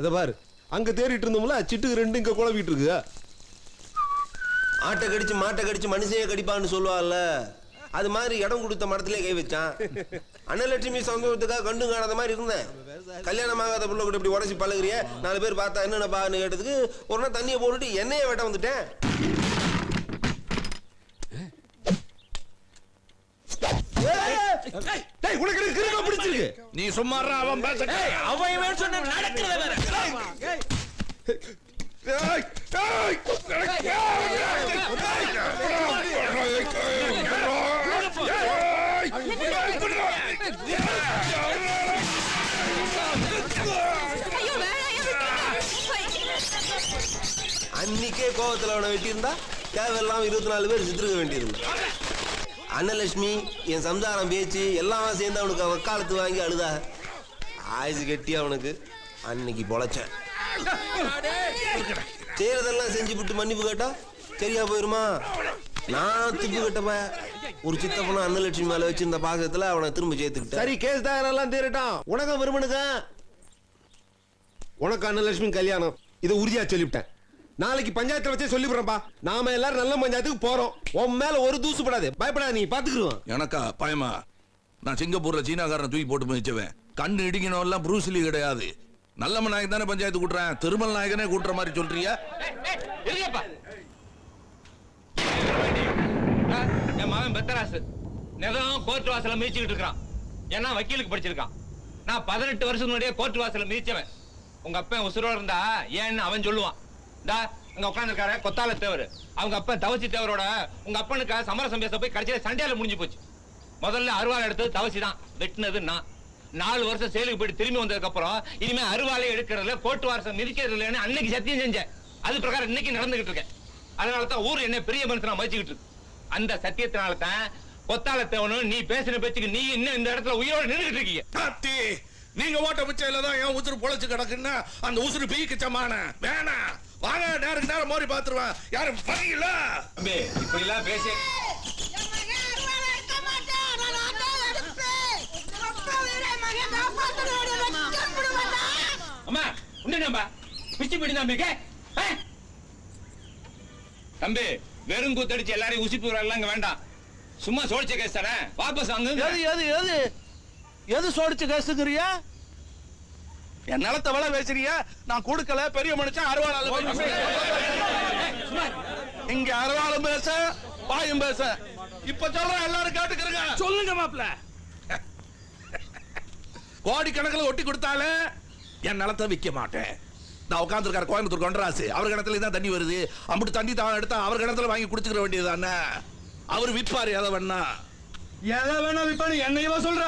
இதை பாரு, அங்க தேடிட்டு இருந்தோம்ல சிட்டுக்கு ரெண்டு இங்க குழப்பிட்டு இருக்கு. ஆட்டை கடிச்சு மாட்டை கடிச்சு மனுஷையே கடிப்பான்னு சொல்லுவாள்ல, அது மாதிரி இடம் கொடுத்த மரத்திலே கை வச்சான். அன்னலட்சுமி சந்தோஷத்துக்காக கண்டு காணாத மாதிரி இருந்தேன். கல்யாணம் ஆகாத பிள்ளை கூட இப்படி உடச்சி பழகுறிய, 4 பேர் பார்த்தா என்னென்ன பான்னு கேட்டதுக்கு ஒரு நாள் தண்ணியை போட்டுட்டு எண்ணெயை வெட்ட வந்துட்டேன். நீ சும்மா அவன் அவன் சொன்ன நடக்கிறத வேற. அன்னைக்கே கோவத்தில் அவனை வெட்டியிருந்தா தேவையில்லாம 24 பேர் சித்திருக்க வேண்டியிருந்தா. அன்னலட்சுமி என் சம்சாரம் பேச்சு எல்லாம் சேர்ந்து அவனுக்கு வக்காலத்து வாங்கி அழுதா. ஆயுசு கட்டி அவனுக்கு அன்னைக்கு பொழைச்சேன். செய்யறதெல்லாம் செஞ்சு விட்டு மன்னிப்பு கேட்டா சரியா போயிருமா? நான் திப்பு கட்டப்ப ஒரு சித்தப்பனும் அன்னலட்சுமி மேல வச்சிருந்த பாசத்துல அவனை திரும்ப சேர்த்துக்கிட்டேன். சரி, கேஸ் தாரெல்லாம் தீரட்டும். உனக்கும் விரும்பனுக்கா? உனக்கு அன்னலட்சுமி கல்யாணம், இதை உறுதியா சொல்லிவிட்டேன். நாளைக்கு பஞ்சாயத்துல வச்சே சொல்லிவிடுறேன்பா. நாம எல்லாரும் நல்ல பஞ்சாயத்துக்கு போறோம். உன் மேல ஒரு தூசு படாது, பயப்படாத, நீ பாத்துக்கிடுவோம். எனக்கா பயமா? நான் சிங்கப்பூர்ல சீனாக்காரன் தூக்கி போட்டு மிதிச்சவன். கண்ணு இடிக்கணும் எல்லாம் ப்ரூஸ்லி கிடையாது. நல்லம்ம நாயக் தானே பஞ்சாயத்து கூட்டுறேன், திருமல் நாயகனே கூட்டுற மாதிரி சொல்றியா? என் மகன் பெத்தராசு நிதம் கோர்ட் வாசல மிதிச்சுக்கிட்டு இருக்கான். ஏன்னா வக்கீலுக்கு படிச்சிருக்கான். நான் 18 வருஷம் முன்னாடியே கோர்ட் வாசல மிதிச்சவன். உங்க அப்பன் உசுரோட இருந்தா ஏன்னு அவன் சொல்லுவான். அங்க உட்காந்துருக்காரு கொத்தால தேவர். அவங்க அப்பன் தவசி தேவரோட உங்க அப்பனுக்கு சமரசம் பேச போய் கடைசியில சண்டையில முடிஞ்சு போச்சு. முதல்ல அருவாள் எடுத்தது தவசி தான், வெட்டினது நான். 4 வருஷம் செயலுக்கு போயிட்டு திரும்பி வந்ததுக்கு அப்புறம் இனிமே அருவாளை எடுக்கிறதுல கோர்ட் வாசம் மிதிக்கிறது இல்லைன்னு அன்னைக்கு சத்தியம் செஞ்சேன். அது பிரகாரம் இன்னைக்கு நடந்துகிட்டு இருக்கேன். அதனாலதான் ஊர் என்ன பெரிய மனுஷனா மதிச்சுக்கிட்டு இருக்கு. அந்த சத்தியத்தினால தான் கொத்தால தேவனும் நீ பேசின பேச்சுக்கு நீ இன்னும் இந்த இடத்துல உயிரோட நின்றுட்டு இருக்கீங்க. நீங்க ஓட்ட பிச்சையில தான் என் உசுறு பொழைச்சு கிடக்குன்னா அந்த உசுறு பீக்கு சமான வேணாம். வாங்க, நேருக்கு நேரம் மோரி பாத்துருவேன். யாரும் பண்ணீங்களா? இப்படி எல்லாம் பேசி அம்மா உண்டா பிச்சு பிடி நம்பிக்கை. தம்பி வெறும் கூத்தடிச்சு எல்லாரையும் உசிப்பு வரலாம் வேண்டாம். சும்மா சோடிச்ச கேஸ் தானே, வாபஸ் வாங்க. எது சோடிச்சு கேசுக்கிறியா? என் நிலத்தை விலை பேசுறியா? நான் கொடுக்கல, பெரிய மனுஷன் அருவாளாலும் இங்க அருவாளும் பேச வாயும் பேச. இப்ப சொல்றேன், எல்லாரும் கேட்டுக்கிறங்க. சொல்லுங்க மாப்ள. கோடி கணக்கில் ஒட்டி கொடுத்தாலே என் நிலத்தை விற்க மாட்டேன். நான் உட்காந்துருக்காரு கோயம்புத்தூர் கொண்டராசு, அவர் கிணத்துல தான் தண்ணி வருது. அம்பிட்டு தண்ணி தான் எடுத்தா அவர் கிணத்துல வாங்கி குடிச்சுக்கிற வேண்டியது தானே. அவர் விற்பாரு எதை வேணா. எதை வேணா விற்பாரு. என்னையவா சொல்ற?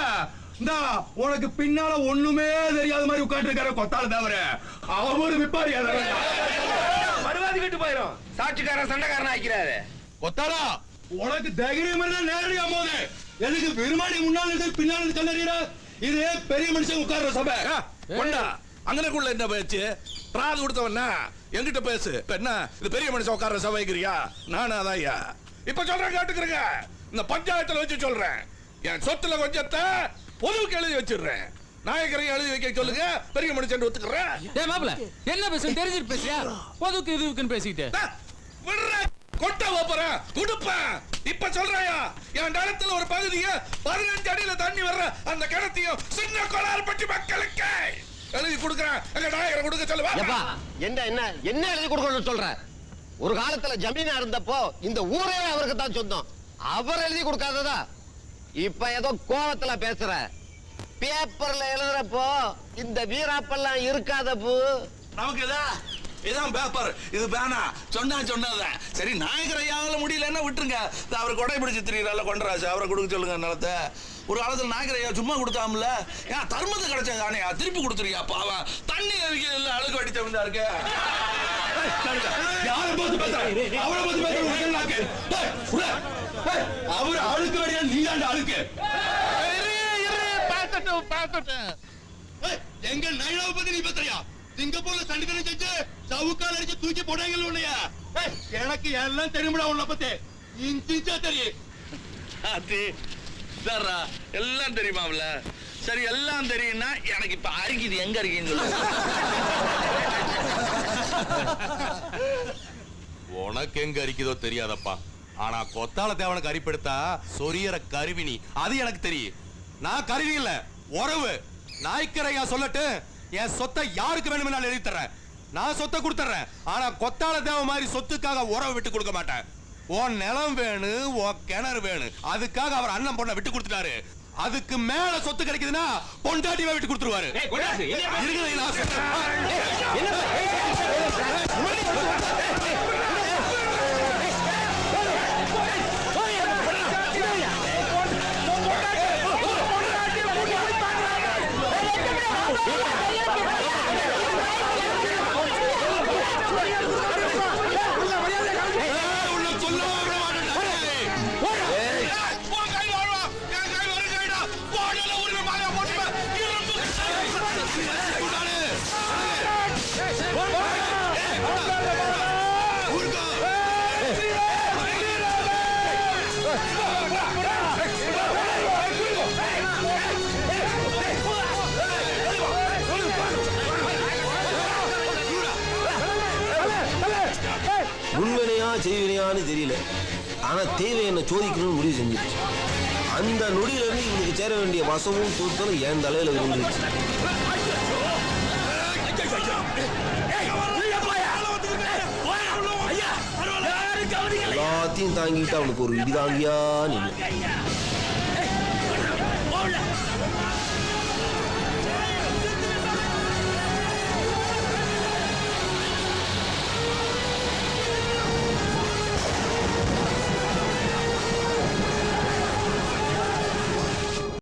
உனக்கு பின்னால ஒண்ணுமே தெரியாத மாதிரி உட்கார்ந்து இருக்காரு கொத்தால தவிர அவரு விப்பாரு. மறுவாதி கட்டு போயிடும். சாட்சிக்காரன் சண்டைக்காரன் ஆக்கிறாரு. கொத்தாலா உனக்கு தைரியம் இருந்தா நேரடியா போது எதுக்கு பெருமாடி முன்னாள் பின்னாள் கல்லறிற? இது பெரிய மனுஷன் உட்கார்ற சபை. கொண்டா அங்கனக்குள்ள என்ன பேச்சு? பிராது கொடுத்தவனா என்கிட்ட பேசு. என்ன இது பெரிய மனுஷன் உட்கார்ற சபைக்கிறியா? நானா தாயா? இப்ப சொல்றேன் கேட்டுக்கிறங்க. இந்த பஞ்சாயத்துல வச்சு சொல்றேன், என் சொத்துல கொஞ்சத்தை பொதுவுக்கு எழுதி வச்சிடுறேன். நாயக்கரையும் எழுதி வைக்க சொல்லுங்க. பெரிய மனுஷன் ஒத்துக்கிறேன். என்ன பேச தெரிஞ்சிட்டு பேசியா? பொதுக்கு இதுக்குன்னு பேசிட்டு கொட்ட போறேன் கொடுப்பேன். இப்ப சொல்றேயா, என் நிலத்துல ஒரு பகுதியை 15 அடியில தண்ணி வர்ற அந்த கிணத்தையும் சின்ன கோளாறு பற்றி மக்களுக்கு எழுதி கொடுக்கிறேன். எங்க நாயகரை கொடுக்க சொல்லுவா. என்ன என்ன என்ன எழுதி கொடுக்கணும்னு சொல்ற? ஒரு காலத்துல ஜமீனா இருந்தப்போ இந்த ஊரே அவருக்கு தான் சொந்தம். அவர் எழுதி கொடுக்காததா? இப்ப ஏதோ கோவத்துல பேசுற. பேப்பர்ல எழுதுறப்போ இந்த வீராப்பெல்லாம் இருக்காதப்போ நமக்கு இதான் பேப்பர், இது பேனா. சொன்னதான் சரி. நாயகரையால முடியலன்னா விட்டுருங்க. அவரை கொடை பிடிச்சு திரியல கொண்டராசு, அவரை கொடுக்க சொல்லுங்க நிலத்தை. ஒரு காலத்துல நாயகரையா சும்மா கொடுத்தாமல, ஏன் தர்மத்தை கிடைச்ச தானே திருப்பி கொடுத்துருக்கியா? பாவம் தண்ணி அவிக்கல அழுக்கு வடிச்ச வந்தா இருக்கு. அவரு அழுக்கு வடியா, நீ தான் அழுக்கு. எங்க நைனாவை பத்தி நீ பேசுறியா? சிங்கப்பூர்ல சண்டிகரை செஞ்சு சவுக்கால் அடிச்சு தூக்கி போடாங்க இல்லையா? எனக்கு எல்லாம் தெரியுமா உன்னை பத்தி? இன்ச்சா தெரியும். எல்லாம் தெரியுமாவில? சரி எல்லாம் தெரியும்னா எனக்கு இப்ப அரிக்குது எங்க இருக்கீங்கன்னு சொல்லு. உனக்கு எங்க அரிக்குதோ தெரியாதப்பா, ஆனா கொத்தால தேவனுக்கு அரிப்படுத்தா சொரியற கருவினி அது எனக்கு தெரியும். நான் கருவி இல்ல, உறவு. நாய்க்கரையா சொல்லட்டு, என் சொத்தை யாருக்கு வேணும்னாலும் எழுதி தர்றேன். நான் சொத்தை கொடுத்துறேன், ஆனா கொத்தால தேவ மாதிரி சொத்துக்காக உறவு விட்டு கொடுக்க மாட்டேன். உன் நிலம் வேணும், உன் கிணறு வேணும், அதுக்காக அவர் அண்ணன் பொண்ணை விட்டு கொடுத்துட்டாரு. அதுக்கு மேல சொத்து கிடைக்குதுன்னா பொண்டாட்டியை விட்டு கொடுத்துருவாரு. இருக்குது, நான் சொல்றேன். முன்வினையா செய்வினையான்னு தெரியல, ஆனா தேவை என்ன சோதிக்கணும்னு முடிவு செஞ்சிருச்சு. அந்த நொடியில இருந்து இவனுக்கு சேர வேண்டிய வசமும் பொருத்தலும் என் தலையில விழுந்துருச்சு. எல்லாத்தையும் தாங்கிட்டு அவனுக்கு ஒரு இடி தாங்கியா நின்று